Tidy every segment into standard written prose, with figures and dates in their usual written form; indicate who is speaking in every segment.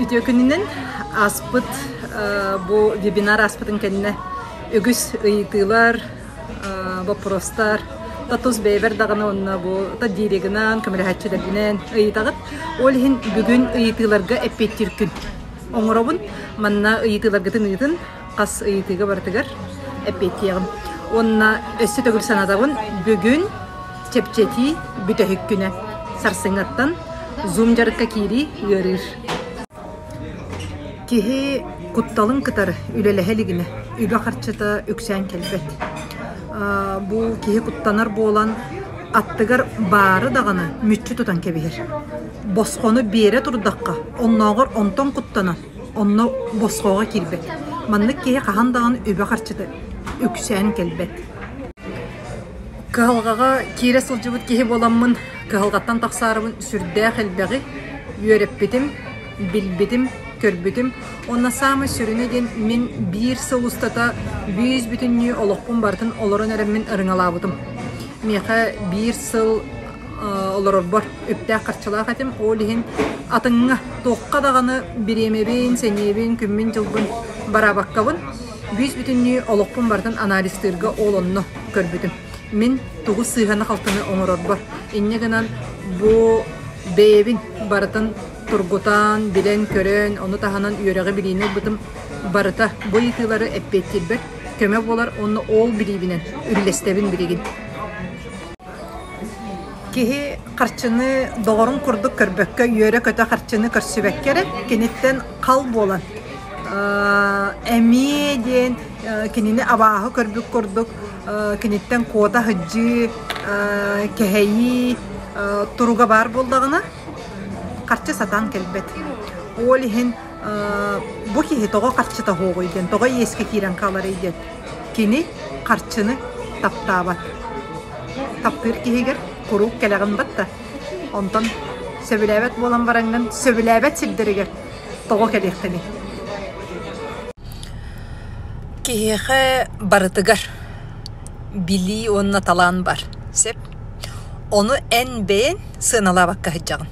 Speaker 1: Ütüöкүнүнен аспыт бу вебинар аспытын кенне үгүс ыйтылар вопростар татус бейбер даганы онна бу та дирегинан көмөлөһәччелеринен ыйтагыт олхин бүгүн ыйтыларга эппеттиркүн оңоробун манна ыйтыларгытын ыйтын кас ыйтыга бартыгар эппеттиягын онна өссө төгүл санадабын бүгүн чепчети бүтөһүккүнө сарсыңаттан зум жарыкка кири ырыр кихи кутталын кытары үлелехелигине үбө харчыта үксән келбет. Бу кихи куттанар болан аттыгар бары даганы мүччү тутан кебихер. Босқону бере турдакка, онногор онтон куттана, онно босқога кирбет. Манны кихи кахан даганы үбө харчыта үксән келбет. Кыһалгага кире сылжыбыт кихи боламмын, кыһалгаттан таксарыбын сүрдэ хелбеги, үйөреппитим, билбитим, көрбүтүм. Онна самы сүрүнеден мен бир сылустата 100 бүтүннү олокпун бартын олорон эреммин ырыңалабытым. Меха бир сыл олорор бар өптэ карчалаа хатим олихин атыңга тоққа даганы биремебин, сенебин, күммин жылбын барабаккабын. 100 бүтүннү олокпун бартын анализтырга олонно көрбүтүм. Мен тугу сыйганы калтыны оңорор бар. Иннегенан бу бэбин бартын тургутан, билен, көрөн, оны таханан үйөрөге билийне бытым барыта. Бу итылары эппеттирбек, көмө болар, оны ол билибинен, үллестебин билигин. Кихи карчыны доғорун курдук көрбөккө, үйөрө көтө карчыны көрсүбеккере, кенеттен кал болан. Эмеден, кенини абаахы көрбүк курдук, кенеттен кота хыджы, кехейи, туруга бар болдағына, карчы сатан келбет. Олихин бу кихи тога карчыта хоого иден, тога еске кирен калар иден. Кини карчыны таптабат. Таптыр кихигер курук келегин батта. Онтон сөбүләбет болан бараңдан сөбүләбет силдиригер тога келектени. Кихи барытыгар били онна талан бар. Сеп onu en beğen sığınala bakka hıcağın.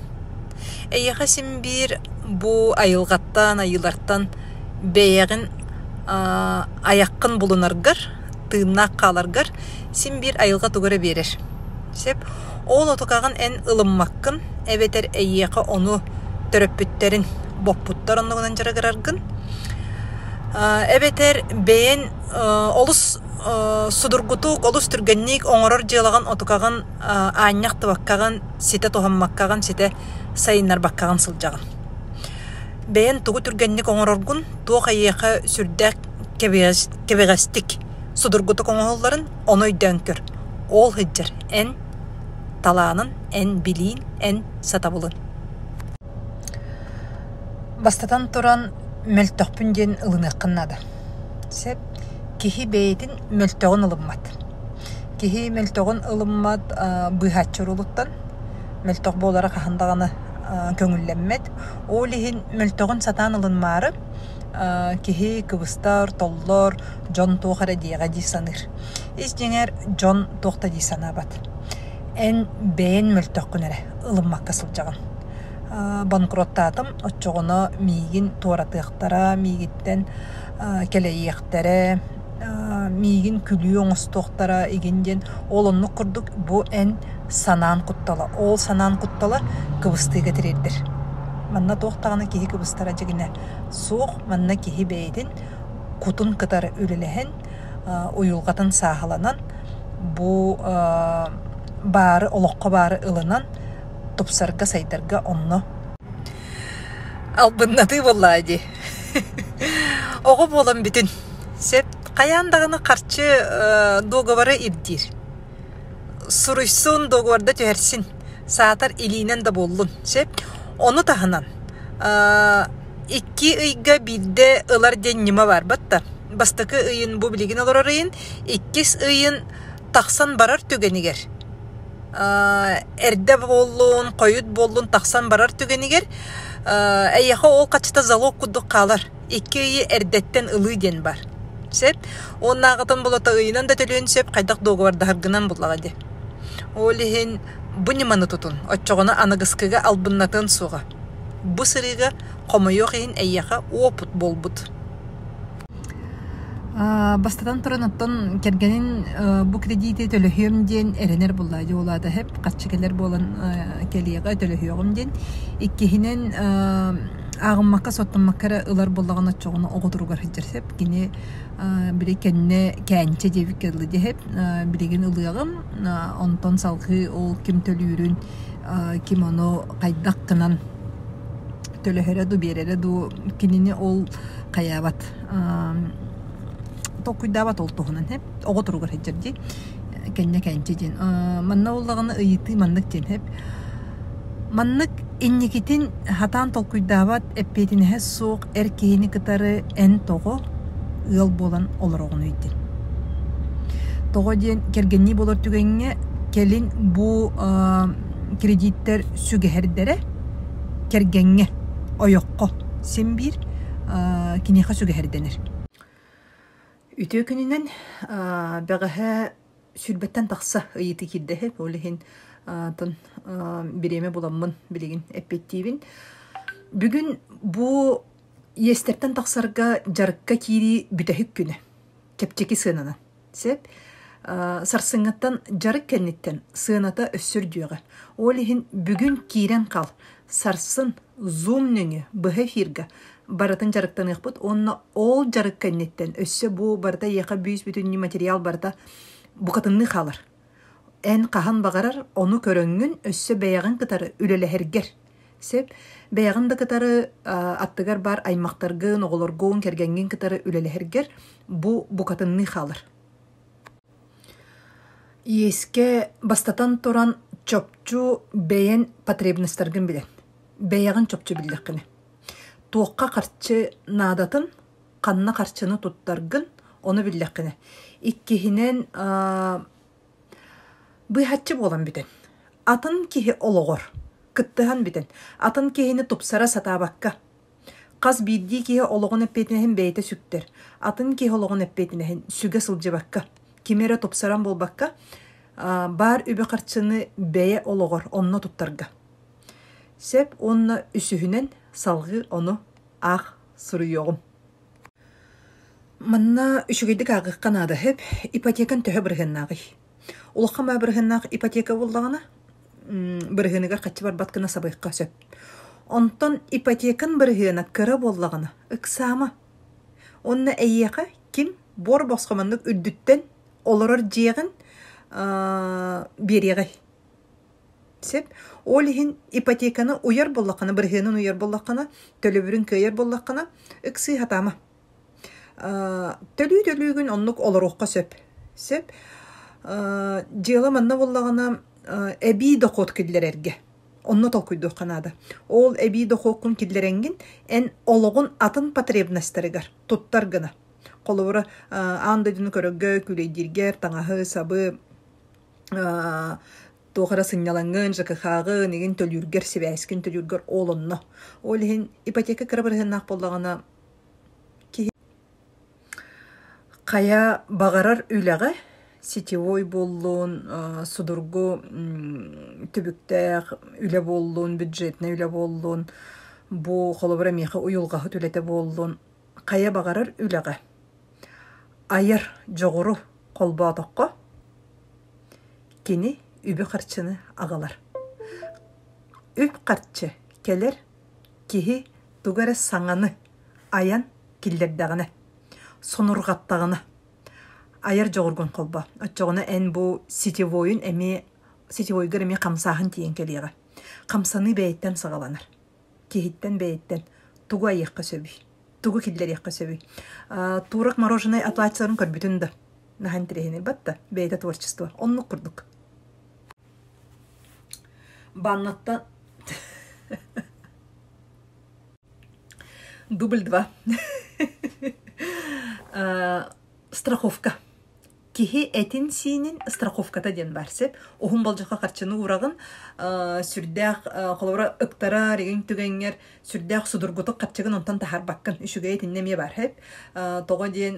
Speaker 1: Eğer sim bir bu ayılgattan, ayılardan beğen ayakkın bulunargar, tığnak kalargar, sim bir ayılgat uğra verir. Sep, oğul otukağın en ılınmakkın, eveter eğer onu töröpütlerin, bopputlar onluğundan jaragırargın. Eveter beğen olus судургутук олус түргенник оңорор жылаган отукаган ааньяк табаккаган сите тохаммаккаган сите сайыннар баккаган сылжаган. Бэйэн тугу түргенник оңороргун туох айыяка сүрдәк кебегестик судургутук оңолларын онойдан көр. Ол хыджар эн талаанын, эн билиин, эн сатабылын. Бастатан туран мөлтөкпүн ден ылыныаккыннады. Сеп кихи бейдин мөлтөгөн ылыммат. Кихи мөлтөгөн ылыммат быхатчырулуттан мөлтөг болара кахандаганы көңүллеммет. Олихин мөлтөгөн сатан ылынмары кихи кыбыстар, толлор, жон тоохара диега дисаныр. Ис жеңер жон тоохта дисанабат. Эн бейн мөлтөгкүнөрө ылыммакка сылжаган. Банкроттатым отчогоно мигин туаратыктара, мигиттен келейектере, мигин күлүү оңостуктара игинден олонну курдук. Бу эн санаан куттала. Ол санаан куттала кыбыстыга тирердир. Манна токтаганы кихи кыбыстара жегине суох, манна кихи бейдин кутун кытары үлелехен уюлгатын сахаланан бу бары олокко бары ылынан тупсарга сайдарга онно албыннаты боллади. Ого болам бүтүн. Сеп каяндаганы карчы договары ирдир. Суруйсун договорда төһәрсин. Саатар илинен да боллун. Сеп onu tahanan. 2 ıyga bilde ılar den nima var batta. Bastakı ıyın bu biligin olur arayın. 2 ıyın taksan barar tügeniger. Erde bollun, koyut bollun taksan barar tügeniger. Eyyaha ol kaçta zalok kuduk kalar. 2 ıyı erdetten ılıy den var. Sep, onun ağıtın bulata ıyınan da tölüyün sep kaydak doğuvarda hargınan buladı. Olihin bu nimanı tutun. Otçoğuna anagıskıga albınnatın suğa. бу сырыга комойок ин эйяка опут болбут. Бастатан туран оттон кергенин бу кредити төлөһөм ден эренер буллайды олада хеп катчыкелер болан келиега төлөһөм ден иккихинен агыммакка соттоммаккара ылар боллаган очогуну оготуругар хиджерсеп кини бири кенне кэнче дебик келди деп билеген ылыгым онтон салгы ол ким төлүүрүн ким ону кайдак кынан төлөһөрө ду берере ду кинини ол каябат токуйдабат олтугунан хеп оготуругар хиджерди кенне кэнче ден манна уллаганы ыйыты маннык ден хеп маннык инникитин хатан толкуйдабат эппетинеһе суок эркейни кытары эн того ыл болан олорогун үйден. Того ден кергенни болор түгенге келин бу кредиттер сүгехердере кергенге ойокко сен бир кинеха сүгехерденер. Үтө күнүнен бәгәһә сүрбәттән тахса ыйыты кирдеһе олехин тон биреме буламмын билеген эппеттибин. Бүгүн бу естептен тахсарга жарыкка кири бүтәһик күнө. Кепчеки сынана. Сеп сарсыңаттан жарык кеннеттен сыната өссүрдүгө. Олехин бүгүн кирен кал сарсын зум нөңө бэхефирга баратын жарыктан ыкпыт, онна ол жарык кеннеттен өссө бу барда яка бүйүс бүтүн материал барда букатынны халар. Эн кахан багарар, ону көрөңгүн өссө бэягын кытары үлелехергер. Сеп, бэягын да кытары аттыгар бар аймактаргын, оголоргуун кергенген кытары үлелехергер, бу букатынны халар. Еске бастатан туран чопчу бэйен потребностаргын билен. Бэягын чопчу биллеккини. Туокка карчы наадатын, канна карчыны туттаргын, onu bilлеккини. Иккихинен быйхатчы болан битен. Атын кихи ологор, кыттыхан битен. Атын кихини тупсара сатабакка. Каз бидди кихи ологон эппетинехин бейте сүктер. Атын кихи ологон эппетинехин сүге сылжыбакка. Кимере тупсаран болбакка, бар үбі қарчыны бәе ологор, онна туттарга. Сеп, онна үсүхінен салғы onu ақ сұры yoğun. Манна үшігейдік ағыққан ады хеп, ипотекан төхі біргеннағы. Улаққа біргеннағы ипотека болдағына, біргенігер қатчы бар батқына сабайыққа сөп. Онтон ипотекан біргені кірі болдағына, ықсама. Онна әйеқі ким бор босқамандық үрдіттен оларыр жеғін береғі. Сеп, олихин ипотеканы уяр боллаққана, біргенін уяр боллаққана, төлі көйер боллаққана, ықсы хатама. Төлі-төлігін онлық олар оққа сөп. Сеп, жеғла манна боллағана әбей доқот кеділер әрге. Онны толкуйды оқанады. Ол әбей доқоқын кеділеренген ән олығын атын потребностарыгар, туттар гына. Қолуыры андайдыны көрігі, күлейдергер, таңағы, сабы, тоғыра сыңнялаңын, жықықағы, неген төлүргер, себәскін төлүргер олынны. Ол ең ипотека кірабырғын ақ болдағына қая бағарар үләғі, сетевой болуын, судургу түбіктәқ үлі болуын, бюджетіне үлі болуын, бұ қолыбыра меқі ұйылғағы төлеті болуын, қая бағарар үләғі. Айыр жоғыру қолба атаққа, кені үбі қарчыны ағалар. Үп қарчы келер, кехи тугары саңаны, аян келдердағыны, сонырғаттағыны. Айыр жоғыргын қолба. Отчоғыны ән бұл сетевойын сетевойгар әме қамсағын тиен келеға. Қамсаны бәйттен сағаланыр. Кехиттен бәйттен туға еққа сөбі. Тугу киллер яққа сөбі. Турак мороженое оплатсарын көрбүтінді. Нахан тірехіне батта. Бәйті творчество. Онлық құрдық. Баннатта... Дубль 2. Страховка. кихи этин синин страховката ден барсеп, ohun болжака карчыны урагын сүрдәк колора ыктара реген түгәнгәр сүрдәк судургутык карчыгын онтан тахар баккын үшүгә этиннеме бар хеп тога ден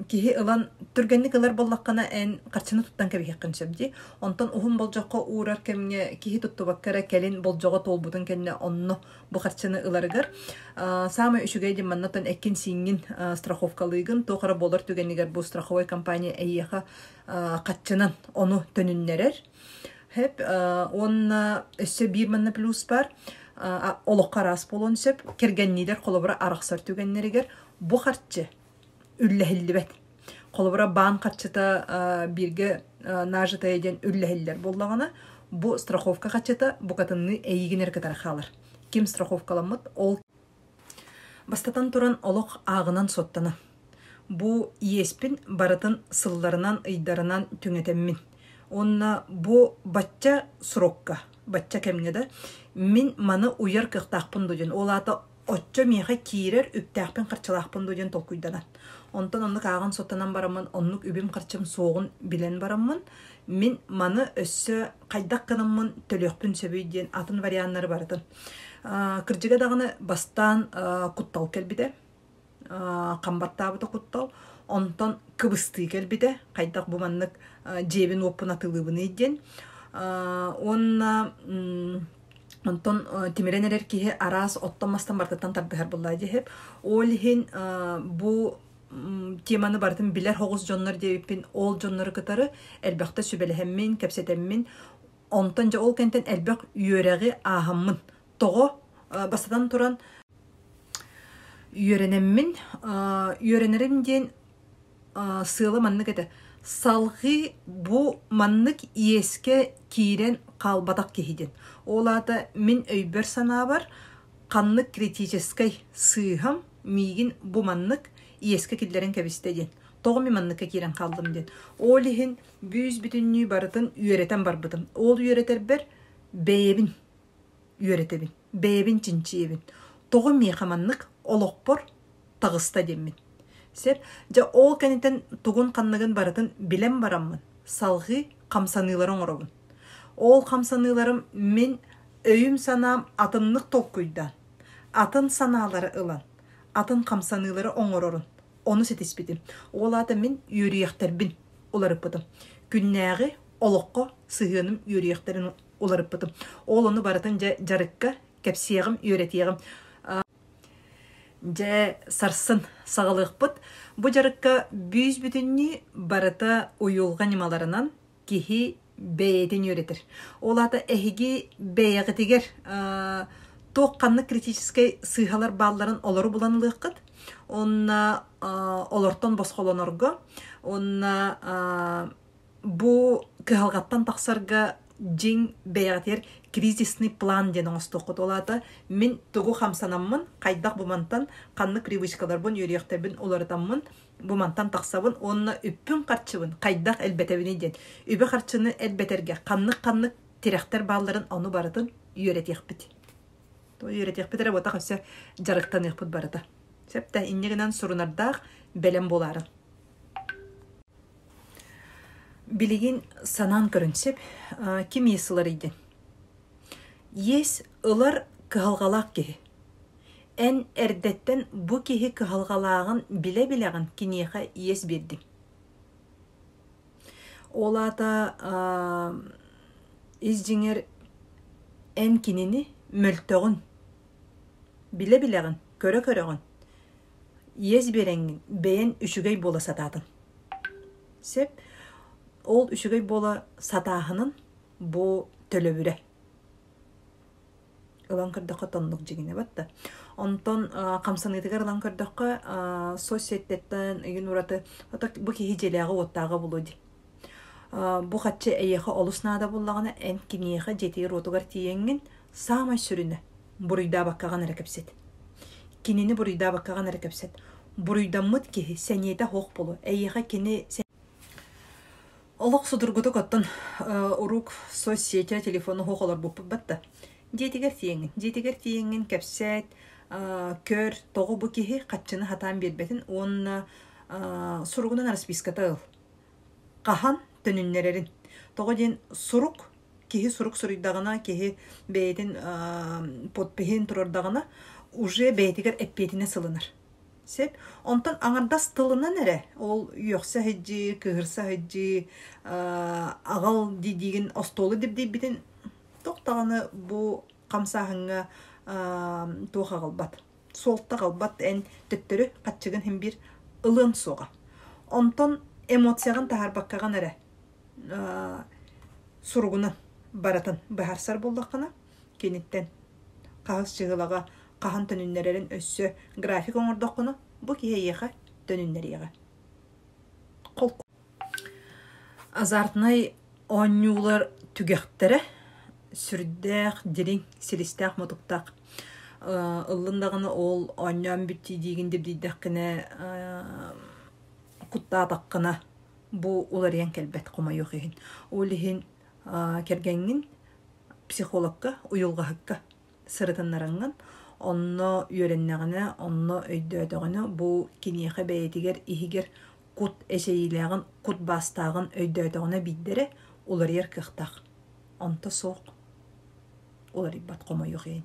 Speaker 1: кихи ылан түргәнник ылар боллаккана эн карчыны туттан кебе хаккынчабди онтан ohun болжака урар кемне кихи тутту баккара келин болжага толбутун кенне онно бу карчыны ыларыгар самы үшүгә ден маннатан эккин сингин страховкалыгын тохара болар түгәннигер бу страховой компания эйеха катчынан ону төнүннерер hep onna össe bir manna plus бар олоққарас болон сөп кергеннидер қолыбыра арақсар түгеннерігер бұ қарчы үлләхілдібет қолыбыра баан қарчыта бірге нажыта еден үлләхілдер боллағана бұ страховка қарчыта бұ қатынны әйгенер кітар қалыр кем страховкаламыд ол бастатан туран олоқ ағынан соттана бұ иеспін барытын сылларынан ыйдарынан түңетеммин онна бу бачча сурокка бачча кемгеде мин маны уяр кыктакпын дуден олата отчо меха кирер үптакпын кырчылакпын дуден толкуйданат онтон оннук аган соттанан барамын оннук үбүм кырчым соогун билен барамын мин маны өссө кайдак кыныммын төлөкпүн сөбүйден атын варианттары барытын кыржыга даганы бастан куттал келбиде камбаттабыты куттал онтон кыбысты келбиде кайдак бу маннык жебин оппун атылыбын иден онна онтон тимиренерер кихи арас оттомастан бартаттан тардыхар булла жехеп олхин бу теманы бартын билер хогуз жоннор дебиппин ол жоннору кытары элбекте сүбелехеммин кепсетеммин онтон же ол кентен элбек үйөрәги ахаммын того бастадан туран үйөренеммин үйөренерим ден сыылы маннык эте салгы бу маннык иеске кирен калбатак кехиден олата мин өйбөр санаа бар каннык критической сыыхам мигин бу маннык иеске киллерен кебистеден тогуми манныкка кирен калдым ден олихин бүүз бүтүннүү барытын үйөретен барбытым ол үйөретербер бэйебин үйөретебин бэйебин чинчиебин тогум мейхаманнык олокпор тагыста деммин сер жа ол кенетен тугун канныгын барытын билем бараммын салгы камсаныларын оробун ол камсаныларым мен өйүм санаам атыннык толкуйдан атын санаалары ылан атын камсанылары оңорорун ону сетиспитим ол аты мен үйөрүяктербин уларыппытым күннәгы олокко сыгыным үйөрүяктерин уларыппытым ол ону барытын жа жарыкка кепсиягым үйөретиягым же сарсын сагалыгпыт бу жарыкка бүүз бүтүннү барыта уюлган нималарынан кихи бэйетин үйретер ол аты эхиги бэйягытигер тоокканны критической сыыхалар бааларын олору буланылыаккыт онна олортон босхолонорго онна бу кыhalгаттан таксарга жиң бэйягытер кризисный план ден оңостуқут олата мен тугу хамсанаммын кайдак бумантан канны привычкалар бун үйрөктөрбүн олартаммын бумантан таксабын онна үппүн карчыбын кайдак элбетебин ден үбө карчыны элбетерге каннык тиректер бааларын ону барытын үйрөтекпит то үйрөтекпит работа хөсө жарыктан ыкпыт барыта септе иннегинен сурунардак белем боларын билигин санан көрүнсеп ким есылар иден ес ылар кыhalгалак кеһи. Эн эрдеттен бу кеһи кыhalгалагын биле-билегин кинеха ес берди. Олата изжиңер эн кинини мөлтөгүн биле-билегин көрө-көрөгүн ес береңин бейен үшүгөй бола сататын. Сеп ол үшүгөй бола сатаахынын бу төлөбүрө ылан кырдакка тоннук жигине батта. Онтон камсаныйтыгар ылан кырдакка соцсеттен үйүн ураты бу кихи желеагы оттагы булуди. Бу хатчы эйеха олуснада буллагана эн кинеха жетир отугар тиеңин саамай сүрүнө буруйда баккаган эрекепсет. Кинини буруйда баккаган эрекепсет. Буруйдаммыт кихи сенейда хок болу. Эйеха кини олок судургуту коттон урук соцсетя телефону хоколор буппу батта. Жетигер тиеңин кепсет көр тогу бу кихи катчыны хатан бербетин онна сургунан расписката ыл. qahan tönünnererin. Togo den suruk kihi suruk suruydağına kihi beytin potpihin turordağına уже beytiger epetine sılınır. Sep ondan anardas tılına nere? Ol yoksa hecci, kıhırsa hecci, ağal didigin ostolu dip bitin toktağını bu kamsahınga tuğa qalbat. Solta qalbat en töttörü qaççıgın hem bir ılın soğa. Ondan emosiyagan tahar bakkagan nere? Surgunan baratan baharsar bollaqana kenitten qahыс çıgılaga qahan tönünnererin össü grafik oңордоqunu bu kiheyeğe tönünnereyeğe. Qol. Azartnay oñular tügektere sürdäq dirin silistaq motuktaq ыллындагыны ол оññan бүtti диигин деп дийдäккине куттаатаккына бу уларыян келбет кома yok иһин. Олиһин кергеңин психологка уйулгаһыкка сырытыннарыңган онно үйреннәгенә, онно өйдөдөгөнө бу киниэхе бәйтигер иһигер кут эсейләгән, кут бастагын өйдөдөгөнө биддере улар ер кыхтак. Онто соқ. Улар ибат кома yok иһин.